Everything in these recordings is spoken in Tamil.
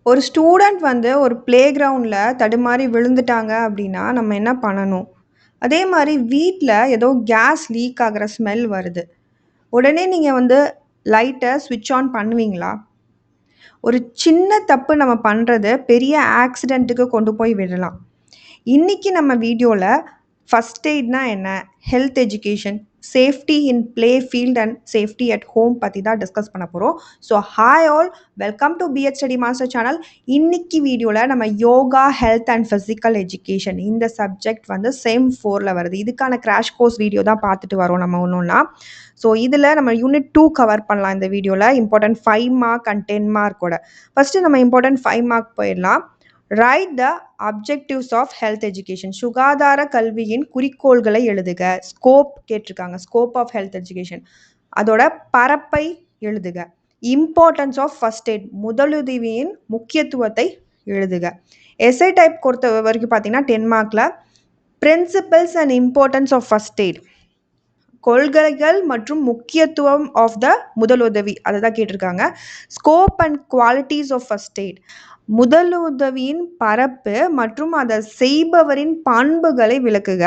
ஒரு ஸ்டூடெண்ட் வந்து ஒரு ப்ளே கிரவுண்டில் தடுமாறி விழுந்துட்டாங்க அப்படின்னா நம்ம என்ன பண்ணணும்? அதே மாதிரி வீட்டில் ஏதோ கேஸ் லீக் ஆகிற ஸ்மெல் வருது. உடனே நீங்கள் வந்து லைட்டை ஸ்விட்ச் ஆன் பண்ணுவீங்களா? ஒரு சின்ன தப்பு நம்ம பண்ணுறது பெரிய ஆக்சிடெண்ட்டுக்கு கொண்டு போய் விடலாம். இன்னைக்கு நம்ம வீடியோவில் ஃபஸ்ட் எய்ட்னா என்ன, health education, safety in play field and safety at home பற்றி தான் டிஸ்கஸ் பண்ண போகிறோம். So hi all, welcome to BEd study master channel. இன்னைக்கு வீடியோவில் நம்ம yoga, health and physical education இந்த சப்ஜெக்ட் வந்து செம் 4ல் வருது. இதுக்கான கிராஷ் கோர்ஸ் வீடியோ தான் பார்த்துட்டு வரோம் நம்ம ஒன்றுன்னா. ஸோ இதில் நம்ம யூனிட் 2 கவர் பண்ணலாம் இந்த வீடியோவில். இம்பார்ட்டன்ட் 5 மார்க் அண்ட் 10 மார்க்கோட. ஃபஸ்ட்டு நம்ம இம்பார்ட்டன்ட் 5 மார்க் போயிடலாம். Write the objectives of health education. சுகாதார கல்வியின் குறிக்கோள்களை எழுதுக. ஸ்கோப் கேட்டிருக்காங்க, ஸ்கோப் ஆஃப் ஹெல்த் எஜுகேஷன். அதோட பரப்பை எழுதுக. இம்பார்ட்டன்ஸ் ஆஃப் ஃபர்ஸ்ட் எய்ட், முதலுதவியின் முக்கியத்துவத்தை எழுதுக. எஸ்ஐ டைப் பொறுத்த வரைக்கும் பார்த்தீங்கன்னா 10 மார்க்கில் principles and importance of first aid, கொள்கைகள் மற்றும் முக்கியத்துவம் ஆஃப் த முதலுதவி, அதை தான் கேட்டிருக்காங்க. Scope and qualities of first aid, முதலுதவியின் பரப்பு மற்றும் அதை செய்பவரின் பண்புகளை விளக்குக.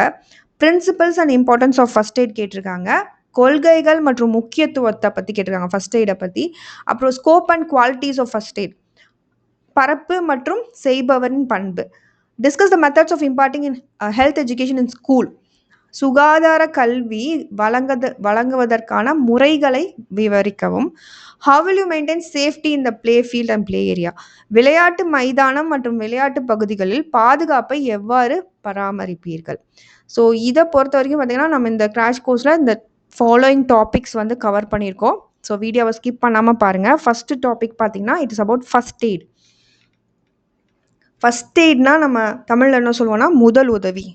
Principles and importance of first aid கேட்டிருக்காங்க. கொள்கைகள் மற்றும் முக்கியத்துவத்தை பற்றி கேட்டிருக்காங்க ஃபர்ஸ்ட் எய்டை பற்றி. அப்புறம் scope and qualities of first aid, பரப்பு மற்றும் செய்பவரின் பண்பு. Discuss the methods of imparting in health education in school. சுகாதார கல்வி வழங்குவதற்கான முறைகளை விவரிக்கவும். How will you maintain safety in the play field and play area? விளையாட்டு மைதானம் மற்றும் விளையாட்டு பகுதிகளில் பாதுகாப்பை எவ்வாறு பராமரிப்பீர்கள்? ஸோ இதை பொறுத்த வரைக்கும் பார்த்தீங்கன்னா நம்ம இந்த கிராஷ் கோர்ஸில் இந்த ஃபாலோயிங் டாபிக்ஸ் வந்து கவர் பண்ணியிருக்கோம். ஸோ வீடியோவை ஸ்கிப் பண்ணாமல் பாருங்கள். ஃபஸ்ட்டு டாபிக் பார்த்தீங்கன்னா it is about first aid. First எய்ட்னா நம்ம தமிழில் என்ன சொல்லுவோம்னா முதல் உதவி.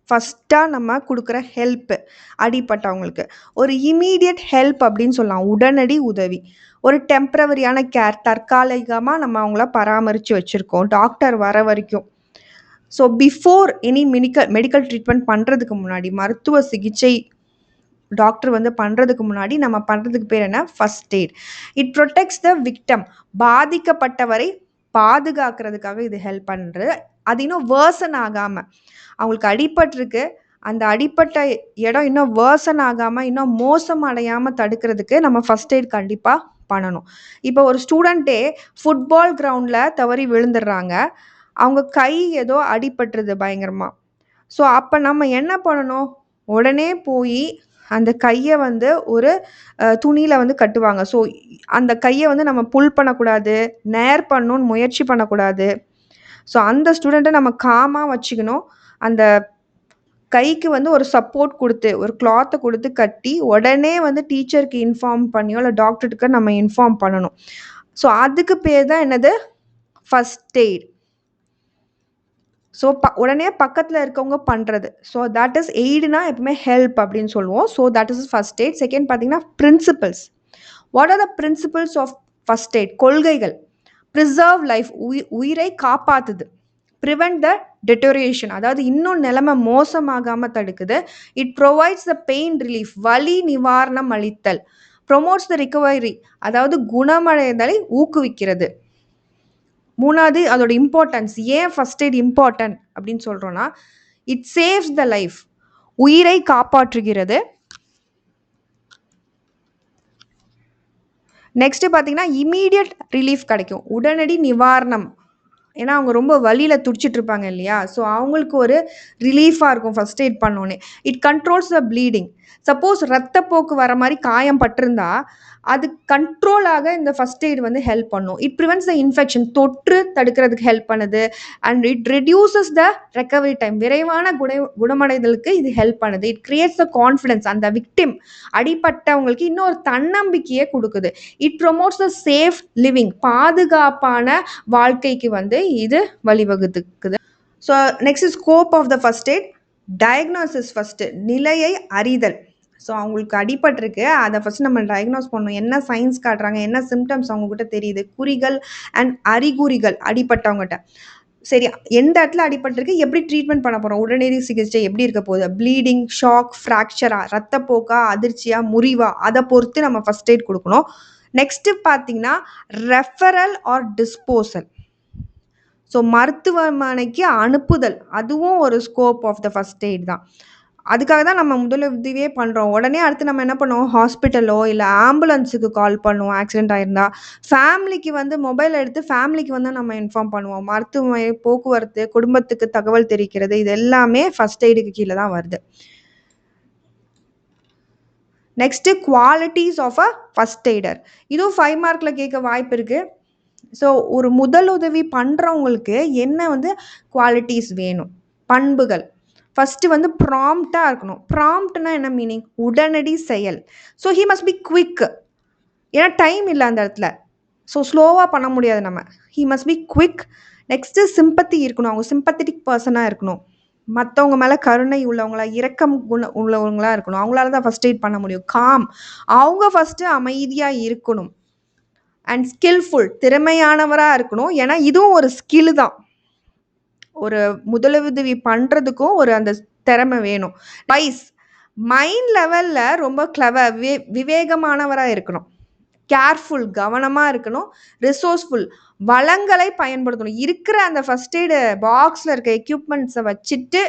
ஃபஸ்ட்டாக நம்ம கொடுக்குற ஹெல்ப்பு அடிப்பட்டவங்களுக்கு ஒரு இமீடியட் ஹெல்ப் அப்படின்னு சொல்லலாம், உடனடி உதவி. ஒரு டெம்ப்ரவரியான கேர், தற்காலிகமாக நம்ம அவங்கள பராமரித்து வச்சுருக்கோம் டாக்டர் வர வரைக்கும். So before any medical treatment பண்ணுறதுக்கு முன்னாடி, மருத்துவ சிகிச்சை டாக்டர் வந்து பண்ணுறதுக்கு முன்னாடி நம்ம பண்ணுறதுக்கு பேர் என்ன? First aid. It protects the victim, பாதிக்கப்பட்டவரை பாதுகாக்கிறதுக்காக இது ஹெல்ப் பண்ணுறது. அது இன்னும் வேர்சன் ஆகாமல், அவங்களுக்கு அடிபட்டிருக்கு, அந்த அடிப்பட்ட இடம் இன்னும் வேர்சன் ஆகாமல் இன்னும் மோசம் அடையாமல் தடுக்கிறதுக்கு நம்ம ஃபஸ்ட் எய்ட் கண்டிப்பாக பண்ணணும். இப்போ ஒரு ஸ்டூடெண்ட்டே ஃபுட்பால் கிரவுண்டில் தவறி விழுந்துடுறாங்க, அவங்க கை ஏதோ அடிபட்டுருது பயங்கரமாக. ஸோ அப்போ நம்ம என்ன பண்ணணும்? உடனே போய் அந்த கையை வந்து ஒரு துணியில் வந்து கட்டுவாங்க. ஸோ அந்த கையை வந்து நம்ம புல் பண்ணக்கூடாது, நேர் பண்ணணும்னு முயற்சி பண்ணக்கூடாது. ஸோ அந்த ஸ்டூடெண்ட்டை நம்ம காமாக வச்சுக்கணும். அந்த கைக்கு வந்து ஒரு சப்போர்ட் கொடுத்து, ஒரு கிளாத்தை கொடுத்து கட்டி உடனே வந்து டீச்சருக்கு இன்ஃபார்ம் பண்ணியோ இல்லை டாக்டருக்கு நம்ம இன்ஃபார்ம் பண்ணணும். ஸோ அதுக்கு பேர் தான் என்னது? First aid. ஸோ உடனே பக்கத்தில் இருக்கவங்க பண்ணுறது. ஸோ தட் இஸ் எய்டுனா எப்பவுமே ஹெல்ப் அப்படின்னு சொல்லுவோம். So that is first aid. Second பார்த்தீங்கன்னா principles. What are the principles of first aid? கொள்கைகள். ப்ரிசர்வ் லைஃப், உயிரை காப்பாற்றுது. ப்ரிவெண்ட் த டெட்டோரியேஷன், அதாவது இன்னும் நிலைமை மோசமாகாமல் தடுக்குது. It provides the pain relief, வலி நிவாரணம் அளித்தல். ப்ரொமோட்ஸ் த ரிகவரி, அதாவது குணமடைதலை ஊக்குவிக்கிறது. மூணாவது அதோட இம்பார்ட்டன்ஸ். ஏன் ஃபஸ்ட் எய்ட் இம்பார்ட்டன்ட் அப்படின்னு சொல்கிறோன்னா, இட் சேவ்ஸ் த லைஃப், உயிரை காப்பாற்றுகிறது. நெக்ஸ்ட்டு பார்த்தீங்கன்னா இமீடியட் ரிலீஃப் கிடைக்கும், உடனடி நிவாரணம். ஏன்னா அவங்க ரொம்ப வலியில் துடிச்சிட்டு இருப்பாங்க இல்லையா? ஸோ அவங்களுக்கு ஒரு ரிலீஃபாக இருக்கும் ஃபஸ்ட் எய்ட் பண்ணோன்னே. It controls the bleeding. Suppose ரத்தப்போக்கு வர மாதிரி காயம் பட்டிருந்தா அது கண்ட்ரோலாக இந்த ஃபஸ்ட் எய்ட் வந்து ஹெல்ப் பண்ணும். இட் ப்ரிவென்ட்ஸ் த இன்ஃபெக்ஷன், தொற்று தடுக்கிறதுக்கு ஹெல்ப் பண்ணுது. And it reduces the recovery time, விரைவான குணமடைதலுக்கு இது ஹெல்ப் பண்ணுது. இட் கிரியேட்ஸ் த கான்ஃபிடன்ஸ், அந்த விக்டிம் அடிப்பட்டவங்களுக்கு இன்னொரு தன்னம்பிக்கையை கொடுக்குது. It promotes the safe living, பாதுகாப்பான வாழ்க்கைக்கு வந்து இது வழிவகுத்துக்குது. So next scope of the first aid. Diagnosis first, நிலையை அறிதல். ஸோ அவங்களுக்கு அடிபட்டிருக்கு, அதை ஃபஸ்ட் நம்ம டயக்னோஸ் பண்ணணும். என்ன சைன்ஸ் காட்டுறாங்க, என்ன சிம்டம்ஸ் அவங்கக்கிட்ட தெரியுது, குறிகள் அண்ட் அறிகுறிகள் அடிபட்டவங்ககிட்ட. சரி, எந்த இடத்துல அடிபட்டிருக்கு, எப்படி ட்ரீட்மெண்ட் பண்ண போகிறோம், உடனடி சிகிச்சை எப்படி இருக்க போகுது, ப்ளீடிங், ஷாக், ஃப்ராக்சரா, ரத்தப்போக்கா, அதிர்ச்சியா, முறிவா, அதை பொறுத்து நம்ம ஃபஸ்ட் எய்ட் கொடுக்கணும். நெக்ஸ்ட்டு பார்த்தீங்கன்னா ரெஃபரல் ஆர் டிஸ்போசல். ஸோ மருத்துவமனைக்கு அனுப்புதல் அதுவும் ஒரு scope of the first aid தான். அதுக்காக தான் நம்ம முதலுதவியே பண்ணுறோம். உடனே அடுத்து நம்ம என்ன பண்ணுவோம், ஹாஸ்பிட்டலோ இல்லை ஆம்புலன்ஸுக்கு கால் பண்ணுவோம் ஆக்சிடென்ட் ஆயிருந்தா. ஃபேமிலிக்கு வந்து மொபைல் எடுத்து ஃபேமிலிக்கு வந்து நம்ம இன்ஃபார்ம் பண்ணுவோம். மருத்துவமனை, போக்குவரத்து, குடும்பத்துக்கு தகவல் தெரிவிக்கிறது, இது எல்லாமே ஃபர்ஸ்ட் எய்டுக்கு கீழே தான் வருது. Next qualities of a first aider. இதுவும் 5 மார்க்கில் கேட்க வாய்ப்பு இருக்குது. ஸோ ஒரு முதலுதவி பண்ணுறவங்களுக்கு என்ன வந்து குவாலிட்டிஸ் வேணும், பண்புகள். ஃபஸ்ட்டு வந்து ப்ராம்ப்டாக இருக்கணும். ப்ராம்ப்ட்னா என்ன மீனிங்? உடனடி செயல். So he must be quick. ஏன்னா டைம் இல்லை அந்த இடத்துல. ஸோ ஸ்லோவாக பண்ண முடியாது நம்ம. He must be quick. Next sympathy இருக்கணும். அவங்க சிம்பத்தட்டிக் பர்சனாக இருக்கணும். மற்றவங்க மேலே கருணை உள்ளவங்களா, இரக்கம் உள்ளவங்களா இருக்கணும். அவங்களால தான் ஃபஸ்ட் எய்ட் பண்ண முடியும். காம், அவங்க ஃபஸ்ட்டு அமைதியாக இருக்கணும். அண்ட் ஸ்கில்ஃபுல், திறமையானவராக இருக்கணும். ஏன்னா இதுவும் ஒரு ஸ்கில் தான். ஒரு முதலுதவி பண்ணுறதுக்கும் ஒரு அந்த திறமை வேணும். வைஸ், மைண்ட் லெவலில் ரொம்ப கிளவர், விவேகமானவராக இருக்கணும். கேர்ஃபுல், கவனமாக இருக்கணும். ரிசோர்ஸ்ஃபுல், வளங்களை பயன்படுத்தணும். இருக்கிற அந்த ஃபஸ்ட் எய்டு பாக்ஸில் இருக்க எக்யூப்மெண்ட்ஸை வச்சுட்டு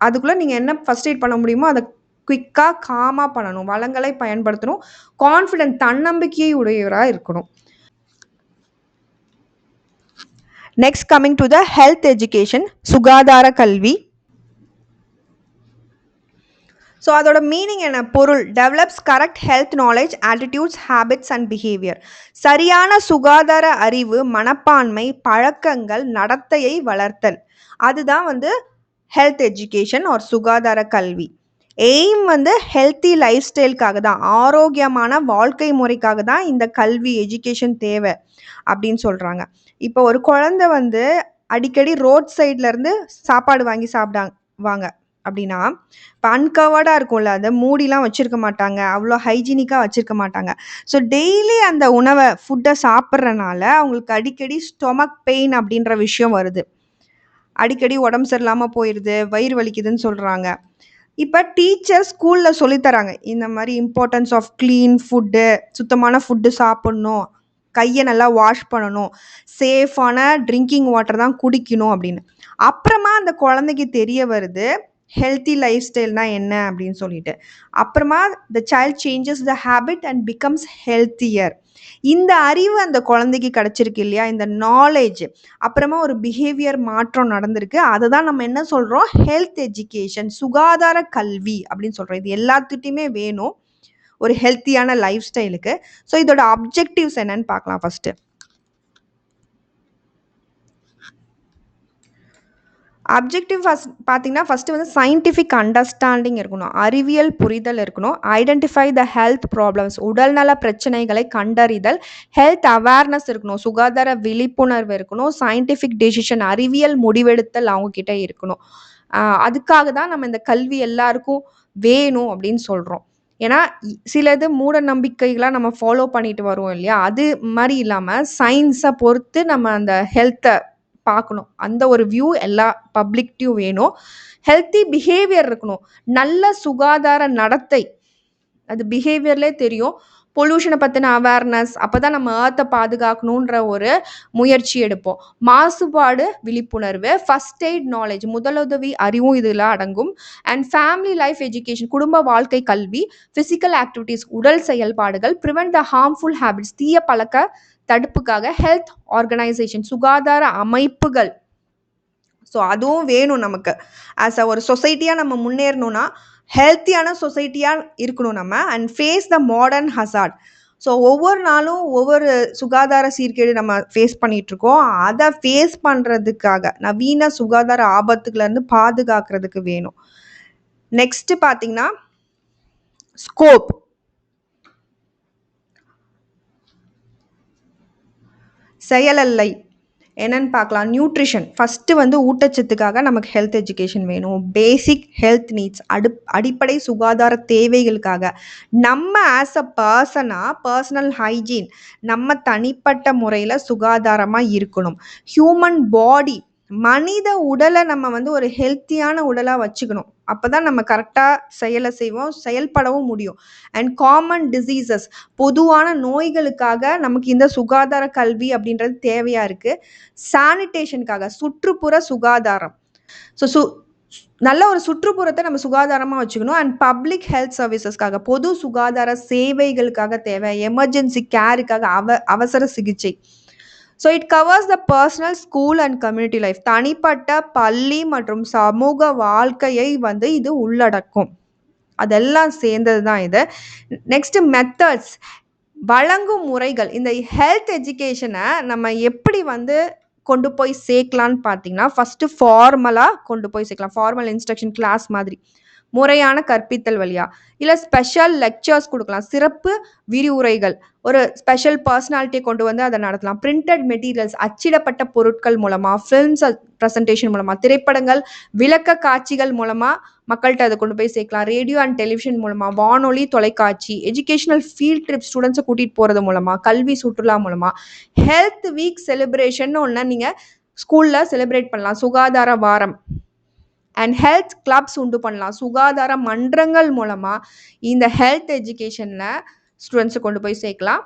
அதுக்குள்ளே நீங்கள் என்ன ஃபஸ்ட் எய்ட் பண்ண முடியுமோ அதை குயிக்காக காமாக பண்ணணும். வளங்களை பயன்படுத்தணும். கான்ஃபிடென்ட், தன்னம்பிக்கை உடையவராக இருக்கணும். Next coming to the health education, சுகாதார கல்வி. ஸோ அதோட மீனிங் என்ன? பொருள். Develops correct health knowledge, attitudes, habits and behaviour. சரியான சுகாதார அறிவு, மனப்பான்மை, பழக்கங்கள், நடத்தையை வளர்த்தல். அதுதான் வந்து ஹெல்த் எஜுகேஷன் ஒரு சுகாதார கல்வி. எய்ம் வந்து ஹெல்த்தி லைஃப் ஸ்டைலுக்காக தான், ஆரோக்கியமான வாழ்க்கை முறைக்காக தான் இந்த கல்வி எஜுகேஷன் தேவை அப்படின்னு சொல்கிறாங்க. இப்போ ஒரு குழந்தை வந்து அடிக்கடி ரோட் சைட்லேருந்து சாப்பாடு வாங்கி சாப்பிடுவாங்க அப்படின்னா, இப்போ அன்கவர்டாக இருக்கும்ல, அதை மூடிலாம் வச்சுருக்க மாட்டாங்க, அவ்வளோ ஹைஜீனிக்காக வச்சுருக்க மாட்டாங்க. ஸோ டெய்லி அந்த ஃபுட்டை சாப்பிட்றனால அவங்களுக்கு அடிக்கடி ஸ்டொமக் பெயின் அப்படின்ற விஷயம் வருது. அடிக்கடி உடம்பு சரியில்லாமல் போயிடுது, வயிறு வலிக்குதுன்னு சொல்கிறாங்க. இப்போ டீச்சர் ஸ்கூலில் சொல்லித்தராங்க இந்த மாதிரி இம்பார்ட்டன்ஸ் ஆஃப் க்ளீன் ஃபுட்டு, சுத்தமான ஃபுட்டு சாப்பிட்ணும், கையை நல்லா வாஷ் பண்ணணும், சேஃபான ட்ரிங்கிங் வாட்டர் தான் குடிக்கணும் அப்படின்னு. அப்புறமா அந்த குழந்தைக்கு தெரிய வருது ஹெல்த்தி லைஃப் ஸ்டைல்னால் என்ன அப்படின்னு சொல்லிட்டு. அப்புறமா the child changes the habit and becomes healthier. இந்த அறிவு அந்த குழந்தைக்கு கிடச்சிருக்கு இல்லையா, இந்த நாலேஜ். அப்புறமா ஒரு பிஹேவியர் மாற்றம் நடந்திருக்கு. அதை தான் நம்ம என்ன சொல்கிறோம், ஹெல்த் எஜுகேஷன், சுகாதார கல்வி அப்படின்னு சொல்கிறோம். இது எல்லாத்துக்கிட்டையுமே வேணும் ஒரு ஹெல்த்தியான லைஃப் ஸ்டைலுக்கு. ஸோ இதோட அப்ஜெக்டிவ்ஸ் என்னன்னு பார்க்கலாம். ஃபஸ்ட்டு அப்ஜெக்டிவ் பார்த்தீங்கன்னா ஃபஸ்ட்டு வந்து சயின்டிஃபிக் அண்டர்ஸ்டாண்டிங் இருக்கணும், அறிவியல் புரிதல் இருக்கணும். ஐடென்டிஃபை த ஹெல்த் ப்ராப்ளம்ஸ், உடல்நல பிரச்சனைகளை கண்டறிதல். ஹெல்த் அவேர்னஸ் இருக்கணும், சுகாதார விழிப்புணர்வு இருக்கணும். சயின்டிஃபிக் டெசிஷன், அறிவியல் முடிவெடுத்தல் அவங்கக்கிட்ட இருக்கணும். அதுக்காக தான் நம்ம இந்த கல்வி எல்லாருக்கும் வேணும் அப்படின்னு சொல்கிறோம். ஏன்னா சிலது மூட நம்பிக்கைகளாக நம்ம ஃபாலோ பண்ணிட்டு வருவோம் இல்லையா, அது மாதிரி இல்லாமல் சயின்ஸை பொறுத்து நம்ம அந்த ஹெல்த்தை பார்க்கணும். அந்த ஒரு வியூ எல்லா பப்ளிக்ட்டையும் வேணும். ஹெல்த்தி பிஹேவியர் இருக்கணும், நல்ல சுகாதார நடத்தை. அது பிஹேவியர்லேயே தெரியும். பொல்யூஷனை பற்றின அவேர்னஸ், அப்போ தான் நம்ம ஏர்த்தை பாதுகாக்கணுன்ற ஒரு முயற்சி எடுப்போம். மாசுபாடு விழிப்புணர்வு, ஃபஸ்ட் எய்ட் நாலேஜ், முதலுதவி அறிவும் இதில் அடங்கும். அண்ட் ஃபேமிலி லைஃப் எஜுகேஷன், குடும்ப வாழ்க்கை கல்வி. ஃபிசிக்கல் ஆக்டிவிட்டீஸ், உடல் செயல்பாடுகள். ப்ரிவென்ட் த ஹார்ம்ஃபுல் ஹேபிட்ஸ், தீய பழக்க தடுப்புக்காக. ஹெல்த் ஆர்கனைசேஷன், சுகாதார அமைப்புகள். ஸோ அதுவும் வேணும் நமக்கு. ஆஸ் ஒரு சொசைட்டியாக நம்ம முன்னேறணும்னா ஹெல்த்தியான சொசைட்டியாக இருக்கணும் நம்ம. And face the modern hazard. So ஒவ்வொரு நாளும் ஒவ்வொரு சுகாதார சீர்கேடு நம்ம ஃபேஸ் பண்ணிகிட்ருக்கோம். அதை ஃபேஸ் பண்ணுறதுக்காக நவீன சுகாதார ஆபத்துலேருந்து பாதுகாக்கிறதுக்கு வேணும். நெக்ஸ்ட்டு பார்த்திங்கன்னா ஸ்கோப். செயலல்லை என்னன்னு பார்க்கலாம். நியூட்ரிஷன், ஃபஸ்ட்டு வந்து ஊட்டச்சத்துக்காக நமக்கு ஹெல்த் எஜுகேஷன் வேணும். பேசிக் ஹெல்த் நீட்ஸ், அடிப்படை சுகாதார தேவைகளுக்காக. நம்ம ஆஸ் அ பர்சனல் ஹைஜீன், நம்ம தனிப்பட்ட முறையில் சுகாதாரமாக இருக்கணும். ஹியூமன் பாடி, மனித உடலை நம்ம வந்து ஒரு ஹெல்த்தியான உடலாக வச்சுக்கணும். அப்போ தான் நம்ம கரெக்டாக செயலை செய்வோம், செயல்படவும் முடியும். அண்ட் காமன் டிசீசஸ், பொதுவான நோய்களுக்காக நமக்கு இந்த சுகாதார கல்வி அப்படின்றது தேவையாக இருக்குது. சானிடேஷனுக்காக, சுற்றுப்புற சுகாதாரம். ஸோ நல்ல ஒரு சுற்றுப்புறத்தை நம்ம சுகாதாரமாக வச்சுக்கணும். அண்ட் பப்ளிக் ஹெல்த் சர்வீசஸ்க்காக, பொது சுகாதார சேவைகளுக்காக தேவை, எமர்ஜென்சி கேருக்காக, அவசர சிகிச்சை. So it covers the personal, school and community life. தனிப்பட்ட பள்ளி மற்றும் சமூக வாழ்க்கையை வந்து இது உள்ளடக்கும். அதெல்லாம் சேர்ந்தது தான் இது. நெக்ஸ்ட் மெத்தட்ஸ், வழங்கும் முறைகள். இந்த ஹெல்த் எஜுகேஷனை நம்ம எப்படி வந்து கொண்டு போய் சேர்க்கலான்னு பார்த்தீங்கன்னா, ஃபஸ்ட்டு ஃபார்மலாக கொண்டு போய் சேர்க்கலாம். ஃபார்மல் இன்ஸ்ட்ரக்ஷன் கிளாஸ் மாதிரி, முறையான கற்பித்தல் வழியா, இல்லை ஸ்பெஷல் லெக்சர்ஸ் கொடுக்கலாம், சிறப்பு விரிவுரைகள், ஒரு ஸ்பெஷல் பர்சனாலிட்டியை கொண்டு வந்து அதை நடத்தலாம். பிரிண்டட் மெட்டீரியல்ஸ், அச்சிடப்பட்ட பொருட்கள் மூலமாக, ஃபிலிம்ஸ் ப்ரெசன்டேஷன் மூலமாக, திரைப்படங்கள், விளக்க காட்சிகள் மூலமாக மக்கள்கிட்ட அதை கொண்டு போய் சேர்க்கலாம். ரேடியோ அண்ட் டெலிவிஷன் மூலமாக, வானொலி, தொலைக்காட்சி, எஜுகேஷனல் ஃபீல்ட் ட்ரிப், ஸ்டூடெண்ட்ஸை கூட்டிகிட்டு போகிறது மூலமாக, கல்வி சுற்றுலா மூலமாக, ஹெல்த் வீக் செலிப்ரேஷன் ஒன்று நீங்கள் ஸ்கூலில் செலிப்ரேட் பண்ணலாம், சுகாதார வாரம். அண்ட் ஹெல்த் கிளப்ஸ் உண்டு பண்ணலாம். சுகாதார மன்றங்கள் மூலமாக இந்த ஹெல்த் எஜுகேஷனில் ஸ்டூடெண்ட்ஸை கொண்டு போய் சேர்க்கலாம்.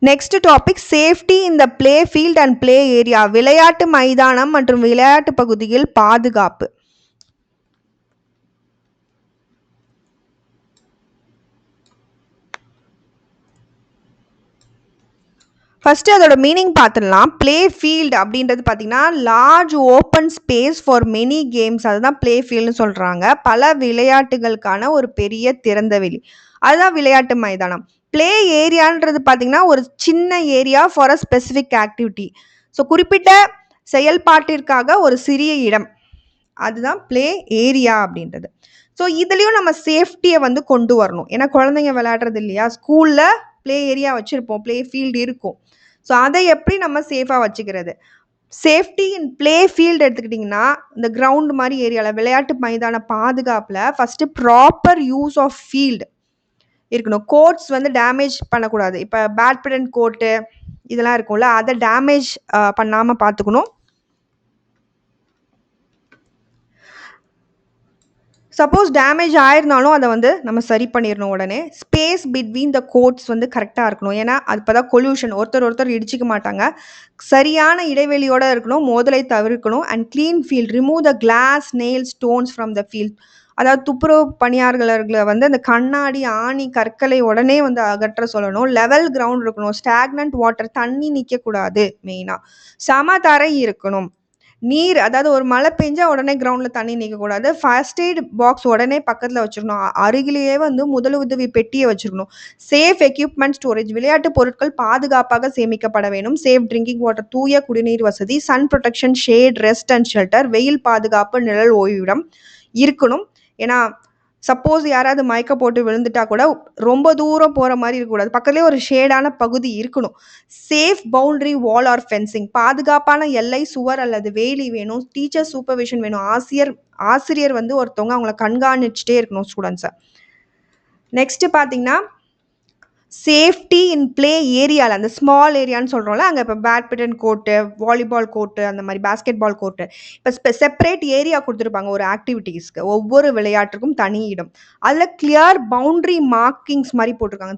Next topic, safety in the play field and play area. விளையாட்டு மைதானம் மற்றும் விளையாட்டு பகுதியில் பாதுகாப்பு. ஃபஸ்ட்டு அதோட மீனிங் பார்த்துடலாம். ப்ளே ஃபீல்டு அப்படின்றது பார்த்திங்கன்னா large open space for many games, அதுதான் ப்ளே ஃபீல்டுன்னு சொல்கிறாங்க. பல விளையாட்டுகளுக்கான ஒரு பெரிய திறந்த வெளி, அதுதான் விளையாட்டு மைதானம். ப்ளே ஏரியான்றது பார்த்திங்கன்னா ஒரு சின்ன area for a specific activity. So குறிப்பிட்ட செயல்பாட்டிற்காக ஒரு சிறிய இடம், அதுதான் ப்ளே ஏரியா அப்படின்றது. ஸோ இதுலேயும் நம்ம சேஃப்டியை வந்து கொண்டு வரணும். ஏன்னா குழந்தைங்க விளையாடுறது இல்லையா, ஸ்கூலில் ப்ளே ஏரியா வச்சுருப்போம், ப்ளே ஃபீல்டு இருக்கும். ஸோ அதை எப்படி நம்ம சேஃபாக வச்சுக்கிறது? சேஃப்டி இன் ப்ளே ஃபீல்டு எடுத்துக்கிட்டிங்கன்னா, இந்த கிரவுண்டு மாதிரி ஏரியாவில், விளையாட்டு மைதான பாதுகாப்பில் first proper use of field இருக்கணும். கோர்ட்ஸ் வந்து டேமேஜ் பண்ணக்கூடாது. இப்போ பேட்மிண்டன் கோர்ட்டு இதெல்லாம் இருக்கும்ல, அதை டேமேஜ் பண்ணாமல் பார்த்துக்கணும். சப்போஸ் டேமேஜ் ஆயிருந்தாலும் அதை வந்து நம்ம சரி பண்ணிடணும் உடனே. ஸ்பேஸ் பிட்வீன் த கோர்ட்ஸ் வந்து கரெக்டாக இருக்கணும். ஏன்னா அது இப்போ தான் கொல்யூஷன், ஒருத்தர் இடிச்சிக்க மாட்டாங்க. சரியான இடைவெளியோடு இருக்கணும், மோதலை தவிர்க்கணும். And clean field, remove the glass, nail, stones from the field. அதாவது துப்புரவு பணியாளர்களை வந்து அந்த கண்ணாடி, ஆணி, கற்களை உடனே வந்து அகற்ற சொல்லணும். லெவல் கிரவுண்ட் இருக்கணும். ஸ்டாக்னன்ட் வாட்டர், தண்ணி நிற்கக்கூடாது. மெயினாக சமதரை இருக்கணும். நீர், அதாவது ஒரு மழை பெஞ்சா உடனே கிரவுண்டில் தண்ணி நிற்கக்கூடாது. ஃபர்ஸ்ட் எய்ட் பாக்ஸ் உடனே பக்கத்தில் வச்சுருக்கணும். அருகிலேயே வந்து முதலுதவி பெட்டியை வச்சுருக்கணும். சேஃப் எக்யூப்மெண்ட் ஸ்டோரேஜ், விளையாட்டு பொருட்கள் பாதுகாப்பாக சேமிக்கப்பட வேணும். சேஃப் ட்ரிங்கிங் வாட்டர், தூய குடிநீர் வசதி. Sun protection, shade, rest and shelter, வெயில் பாதுகாப்பு, நிழல் ஓய்விடம் இருக்கணும். ஏன்னா சப்போஸ் யாராவது மயக்க போட்டு விழுந்துட்டா கூட ரொம்ப தூரம் போகிற மாதிரி இருக்கக்கூடாது, பக்கத்துலேயே ஒரு ஷேடான பகுதி இருக்கணும். சேஃப் பவுண்டரி வால் ஆர் ஃபென்சிங், பாதுகாப்பான எல்லை சுவர் அல்லது வேலி வேணும். டீச்சர் சூப்பர்விஷன் வேணும். ஆசிரியர் வந்து ஒருத்தவங்க அவங்கள கண்காணிச்சுட்டே இருக்கணும் ஸ்டூடெண்ட்ஸை. நெக்ஸ்ட்டு பார்த்தீங்கன்னா சேஃப்டி இன் ப்ளே ஏரியாவில், அந்த ஸ்மால் ஏரியான்னு சொல்கிறோம்ல, அங்கே இப்போ பேட்மிண்டன் கோர்ட்டு, வாலிபால் கோர்ட்டு, அந்த மாதிரி பாஸ்கெட் பால் கோர்ட்டு, இப்போ செப்பரேட் ஏரியா கொடுத்துருப்பாங்க ஒரு ஆக்டிவிட்டீஸ்க்கு, ஒவ்வொரு விளையாட்டுக்கும் தனி இடம். அதில் கிளியர் பவுண்ட்ரி மார்க்கிங்ஸ் மாதிரி போட்டிருக்காங்க.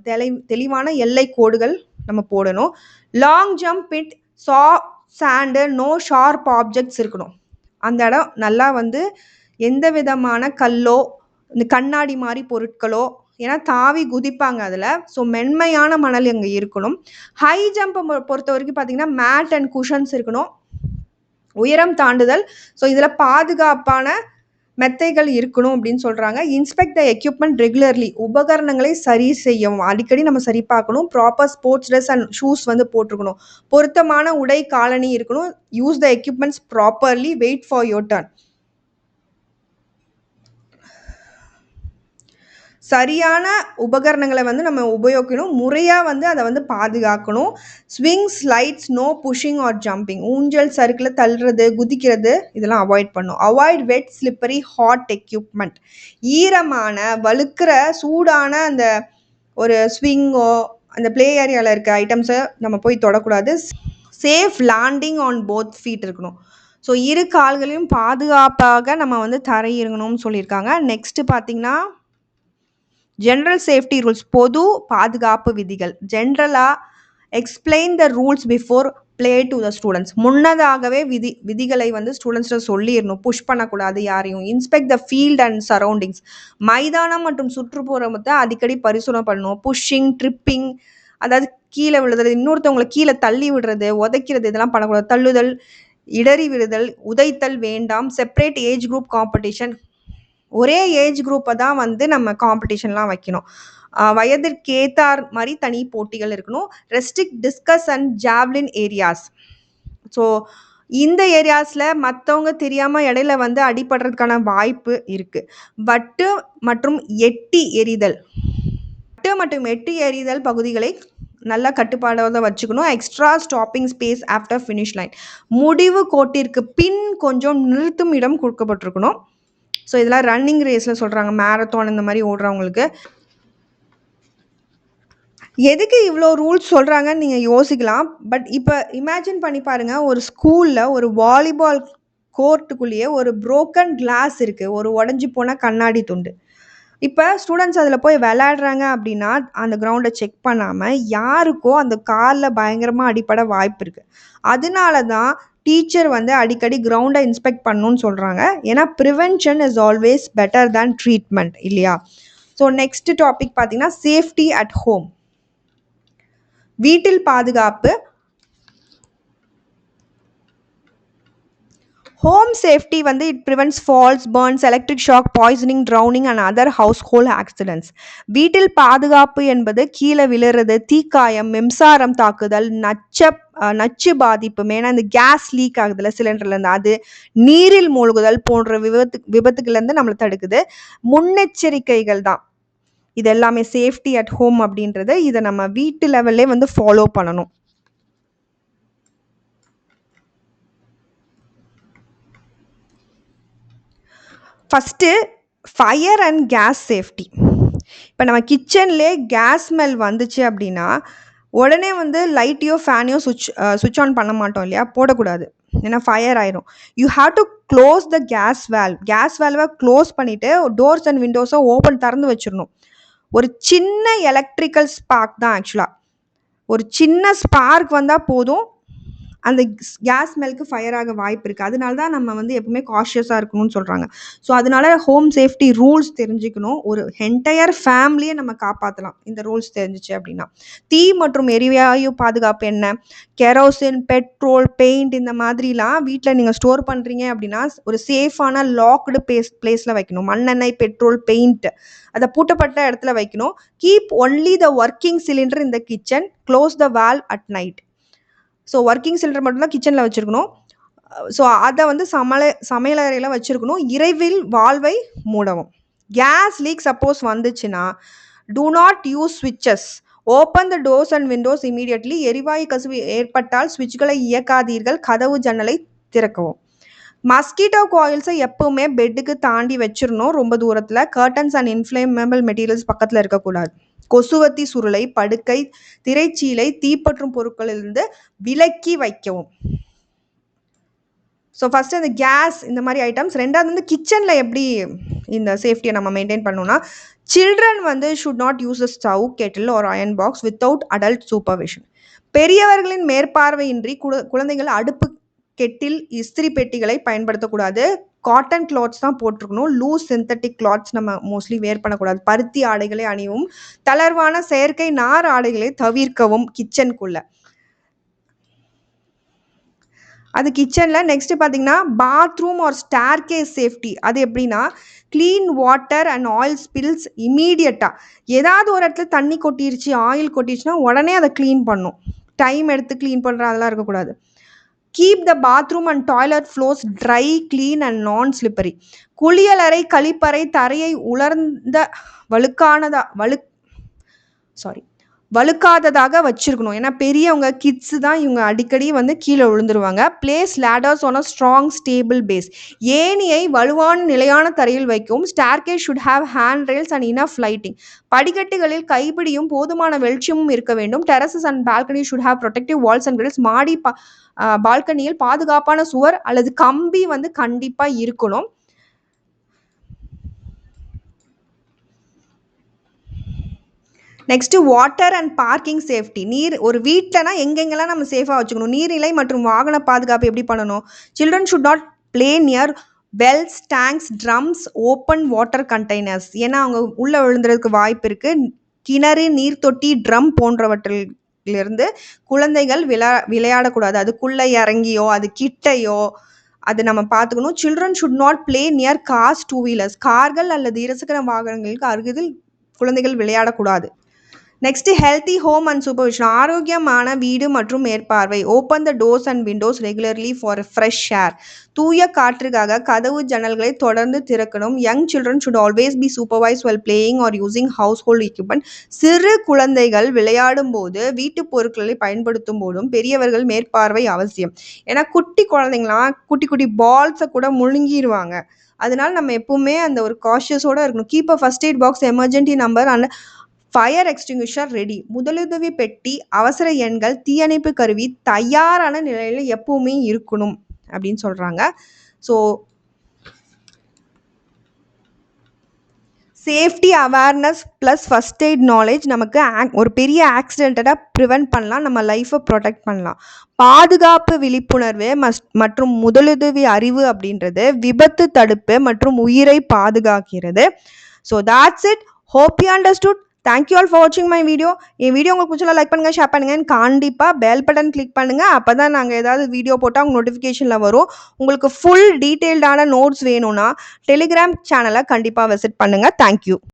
தெளிவான எல்லை கோடுகள் நம்ம போடணும். Long jump pit, sand, no sharp objects இருக்கணும். அந்த இடம் நல்லா வந்து எந்த விதமான கல்லோ இந்த கண்ணாடி மாதிரி பொருட்களோ, ஏன்னா தாவி குதிப்பாங்க அதில். ஸோ மென்மையான மணல் அங்கே இருக்கணும். ஹை ஜம்பை பொறுத்த வரைக்கும் பார்த்தீங்கன்னா மேட் அண்ட் குஷன்ஸ் இருக்கணும். உயரம் தாண்டுதல், ஸோ இதில் பாதுகாப்பான மெத்தைகள் இருக்கணும் அப்படின்னு சொல்கிறாங்க. இன்ஸ்பெக்ட் த எக்யூப்மெண்ட் ரெகுலர்லி, உபகரணங்களை சரி செய்யவும் அடிக்கடி நம்ம சரி பார்க்கணும். Proper sports dress and shoes வந்து போட்டிருக்கணும். பொருத்தமான உடை காலனி இருக்கணும். Use the equipments properly, wait for your turn. சரியான உபகரணங்களை வந்து நம்ம உபயோகிக்கணும். முறையாக வந்து அதை வந்து பாதுகாக்கணும். Swing, slides, no pushing or jumping, ஊஞ்சல், சறுக்கில் தள்ளுறது, குதிக்கிறது, இதெல்லாம் அவாய்ட் பண்ணும். Avoid wet, slippery, hot equipment, ஈரமான, வழுக்கிற, சூடான அந்த ஒரு ஸ்விங்கோ அந்த ப்ளே ஏரியாவில் இருக்க ஐட்டம்ஸை நம்ம போய் தொடக்கூடாது. Safe landing on both feet இருக்கணும். ஸோ இரு கால்களையும் பாதுகாப்பாக நம்ம வந்து தரையிறங்கணும்னு சொல்லியிருக்காங்க. நெக்ஸ்ட்டு பார்த்தீங்கன்னா ஜென்ரல் சேஃப்டி ரூல்ஸ், பொது பாதுகாப்பு விதிகள். ஜென்ரலாக explain the rules before play to the students. முன்னதாகவே விதிகளை வந்து ஸ்டூடெண்ட்ஸ்ட சொல்லிடணும். புஷ் பண்ணக்கூடாது யாரையும். Inspect the field and surroundings. மைதானம் மற்றும் சுற்றுப்புறத்தை அடிக்கடி பரிசோதனை பண்ணணும். புஷ்ஷிங், ட்ரிப்பிங், அதாவது கீழே விழுறது, இன்னொருத்தவங்களை கீழே தள்ளி விடுறது, உதைக்கிறது, இதெல்லாம் பண்ணக்கூடாது. தள்ளுதல், இடறி விழுதல், உதைத்தல் வேண்டாம். Separate age group competition. ஒரே ஏஜ் குரூப்பை தான் வந்து நம்ம காம்படிஷன்லாம் வைக்கணும். வயதிற்கேத்தார் மாதிரி தனி போட்டிகள் இருக்கணும். Restrict discuss and javelin areas. So இந்த ஏரியாஸில் மற்றவங்க தெரியாமல் இடையில வந்து அடிபடுறதுக்கான வாய்ப்பு இருக்குது. வட்டு மற்றும் எட்டி எறிதல் பகுதிகளை நல்லா கட்டுப்பாடாக வச்சுக்கணும். Extra stopping space after finish line. முடிவு கோட்டிற்கு பின் கொஞ்சம் நிறுத்தும் இடம் கொடுக்கப்பட்டிருக்கணும். ஸோ இதெல்லாம் ரன்னிங் ரேஸில் சொல்கிறாங்க, மேரத்தான் இந்த மாதிரி ஓடுறவங்களுக்கு. எதுக்கு இவ்வளோ ரூல்ஸ் சொல்கிறாங்கன்னு நீங்கள் யோசிக்கலாம். பட் இப்போ இமேஜின் பண்ணி பாருங்கள், ஒரு ஸ்கூலில் ஒரு வாலிபால் கோர்ட்டுக்குள்ளேயே ஒரு புரோக்கன் கிளாஸ் இருக்குது, ஒரு உடஞ்சி போன கண்ணாடி துண்டு. இப்போ ஸ்டூடெண்ட்ஸ் அதில் போய் விளையாடுறாங்க அப்படின்னா அந்த கிரவுண்டை செக் பண்ணாமல் யாருக்கோ அந்த காலில் பயங்கரமாக அடிப்பட வாய்ப்பு இருக்குது. அதனால தான் டீச்சர் வந்து அடிக்கடி கிரவுண்டை இன்ஸ்பெக்ட் பண்ணணும்னு சொல்கிறாங்க. ஏன்னா prevention is always better than treatment, இல்லையா? ஸோ நெக்ஸ்ட் டாபிக் பார்த்தீங்கன்னா சேஃப்டி அட் ஹோம். வீட்டில் பாதுகாப்பு. ஹோம் சேஃப்டி வந்து it prevents falls, burns, electric shock, poisoning, drowning and other household accidents. வீட்டில் பாதுகாப்பு என்பது கீழே விழுறது, தீக்காயம், மின்சாரம் தாக்குதல், நச்சு பாதிப்பு, மெயினாக இந்த கேஸ் லீக் ஆகுதுல சிலிண்டர்லேருந்து, அது நீரில் மூழ்குதல் போன்ற விபத்துக்கள்லேருந்து நம்மளை தடுக்குது. முன்னெச்சரிக்கைகள் தான் இது எல்லாமே. சேஃப்டி அட் ஹோம் அப்படின்றது இதை நம்ம வீட்டு லெவல்லே வந்து ஃபாலோ பண்ணணும். First fire and gas safety. இப்போ நம்ம கிச்சன்லே கேஸ் ஸ்மெல் வந்துச்சு அப்படின்னா உடனே வந்து லைட்டையோ ஃபேனையோ சுவிட்ச் ஆன் பண்ண மாட்டோம் இல்லையா? போடக்கூடாது, ஏன்னா ஃபயர் ஆயிரும். You have to close the gas வேல்வை க்ளோஸ் பண்ணிவிட்டு டோர்ஸ் அண்ட் விண்டோஸை திறந்து வச்சிடணும். ஒரு சின்ன எலக்ட்ரிக்கல் ஸ்பார்க் தான் ஆக்சுவலாக. ஒரு சின்ன ஸ்பார்க் வந்தால் போதும், அந்த கேஸ் ஸ்மெல்க்கு ஃபயர் ஆக வாய்ப்பு இருக்குது. அதனால தான் நம்ம வந்து எப்பவுமே காஷியஸாக இருக்கணும்னு சொல்கிறாங்க. ஸோ அதனால ஹோம் சேஃப்டி ரூல்ஸ் தெரிஞ்சுக்கணும். ஒரு என்டையர் ஃபேமிலியை நம்ம காப்பாற்றலாம் இந்த ரூல்ஸ் தெரிஞ்சிச்சு அப்படின்னா. தீ மற்றும் எரிவாயு பாதுகாப்பு என்ன? கெரோசின், பெட்ரோல், பெயிண்ட் இந்த மாதிரிலாம் வீட்டில் நீங்கள் ஸ்டோர் பண்ணுறீங்க அப்படின்னா ஒரு சேஃபான லாக்டு பிளேஸில் வைக்கணும். மண்ணெண்ணெய், பெட்ரோல், பெயிண்ட் அதை பூட்டப்பட்ட இடத்துல வைக்கணும். Keep only the working cylinder in the kitchen. Close the valve at night. So working cylinder மட்டும்தான் கிச்சனில் வச்சுருக்கணும். ஸோ அதை வந்து சமையலறையில் வச்சுருக்கணும். இரவில் வால்வை மூடவும். கேஸ் லீக் சப்போஸ் வந்துச்சுன்னா டூ நாட் யூஸ் ஸ்விட்சஸ். Open the doors and windows immediately. எரிவாயு கசிவு ஏற்பட்டால் ஸ்விட்ச்களை இயக்காதீர்கள். கதவு ஜன்னலை திறக்கவும். மஸ்கிட்டோ காயில்ஸை எப்பவுமே பெட்டுக்கு தாண்டி வச்சிடணும், ரொம்ப தூரத்தில். கர்டன்ஸ் அண்ட் இன்ஃப்ளேமபிள் மெட்டீரியல்ஸ் பக்கத்தில் இருக்கக்கூடாது. கொசுவத்தி சுருளை, படுக்கை, திரைச்சீலை தீப்பற்றும் பொருட்களிலிருந்து விலக்கி வைக்கவும். ஸோ ஃபஸ்ட்டு அந்த கேஸ் இந்த மாதிரி ஐட்டம்ஸ். ரெண்டாவது வந்து கிச்சனில் எப்படி இந்த சேஃப்டியை நம்ம மெயின்டைன் பண்ணணும்னா, சில்ட்ரன் வந்து should not use a stove, kettle ஒரு iron box without adult supervision. பெரியவர்களின் மேற்பார்வையின்றி குழந்தைகள் அடுப்பு, கெட்டில், இஸ்திரி பெட்டிகளை பயன்படுத்தக்கூடாது. காட்டன் கிளாத்ஸ் தான் போட்டிருக்கணும். லூஸ் சிந்தட்டிக் கிளாத்ஸ் நம்ம மோஸ்ட்லி வேர் பண்ணக்கூடாது. பருத்தி ஆடைகளை அணியவும். தளர்வான செயற்கை நார் ஆடைகளை தவிர்க்கவும் கிச்சனுக்குள்ள. அது கிச்சனில். நெக்ஸ்ட் பார்த்தீங்கன்னா bathroom or staircase safety. அது எப்படின்னா clean water and oil spills இமீடியட்டாக. ஏதாவது ஒரு இடத்துல தண்ணி கொட்டிருச்சு, ஆயில் கொட்டிருச்சுன்னா உடனே அதை க்ளீன் பண்ணும். டைம் எடுத்து க்ளீன் பண்ணுற அதெல்லாம் இருக்கக்கூடாது. Keep the bathroom and toilet floors try, clean and நான் ஸ்லிப்பரி. குளியலறை, கழிப்பறை, தரையை உலர்ந்த வழுக்காததாக வச்சிருக்கணும். ஏன்னா பெரியவங்க, கிட்ஸு தான் இவங்க அடிக்கடி வந்து கீழ விழுந்துருவாங்க. Place ladders on a strong stable base. ஏணியை வலுவான நிலையான தரையில் வைக்கவும். Staircase should have hand rails and enough lighting. படிக்கட்டுகளில் கைப்பிடியும் போதுமான வெளிச்சமும் இருக்க வேண்டும். Terraces and balcony should have protective walls and grills. மாடி பால்கனியில் பாதுகாப்பான சுவர் அல்லது கம்பி வந்து கண்டிப்பா இருக்கணும். Next water and parking safety. நீர் ஒரு வீட்டிலனா எங்கெங்கெல்லாம் நம்ம சேஃபாக வச்சுக்கணும். நீர்நிலை மற்றும் வாகன பாதுகாப்பு எப்படி பண்ணணும்? Children should not play near wells, tanks, drums, open water containers. ஏன்னா அவங்க உள்ளே விழுந்துறதுக்கு வாய்ப்பு இருக்குது. கிணறு, நீர் தொட்டி, ட்ரம் போன்றவற்றிலிருந்து குழந்தைகள் விளையாடக்கூடாது. அதுக்குள்ளே இறங்கியோ அது கிட்டையோ அது நம்ம பார்த்துக்கணும். Children should not play near cars, 2 wheelers. கார்கள் அல்லது இருசக்கர வாகனங்களுக்கு அருகில் குழந்தைகள் விளையாடக்கூடாது. Next healthy home and supervision. ஆரோக்கியமான வீடு மற்றும் மேற்பார்வை. Open the doors and windows regularly for fresh air. தூய காற்றுக்காக கதவு ஜன்னல்களை தொடர்ந்து திறக்கணும். Young children should always be supervise while playing or using household equipment. சிறு குழந்தைகள் விளையாடும் போது வீட்டு பொருட்களை பயன்படுத்தும் போதும் பெரியவர்கள் மேற்பார்வை அவசியம். ஏன்னா குட்டி குழந்தைங்களாம் குட்டி குட்டி பால்ஸை கூட முழுங்கிடுவாங்க. அதனால நம்ம எப்பவுமே அந்த ஒரு காஷியஸோட இருக்கணும். Keep a first aid box, emergency number and fire extinguisher ready. முதலுதவி பெட்டி, அவசர எண்கள், தீயணைப்பு கருவி தயாரான நிலையில் எப்பவுமே இருக்கணும் அப்படின்னு சொல்கிறாங்க. So safety awareness plus first aid knowledge நமக்கு ஒரு பெரிய ஆக்சிடென்ட்டை ப்ரிவெண்ட் பண்ணலாம், நம்ம லைஃப்பை ப்ரொடெக்ட் பண்ணலாம். பாதுகாப்பு விழிப்புணர்வு மற்றும் முதலுதவி அறிவு அப்படின்றது விபத்து தடுப்பு மற்றும் உயிரை பாதுகாக்கிறது. So that's it. Hope you understood. Thank you all for வாட்சிங் மை வீடியோ. என் வீடியோ உங்களுக்கு பிடிச்சா லைக் பண்ணுங்கள், ஷேர் பண்ணுங்கள். கண்டிப்பாக பெல் பட்டன் கிளிக் பண்ணுங்கள். அப்போ தான் நாங்கள் ஏதாவது வீடியோ போட்டால் உங்கள் நோட்டிஃபிகேஷனில் வரும். உங்களுக்கு ஃபுல் டீட்டெயில்டான நோட்ஸ் வேணும்னா டெலிகிராம் சேனலை கண்டிப்பாக விசிட் பண்ணுங்கள். தேங்க்யூ.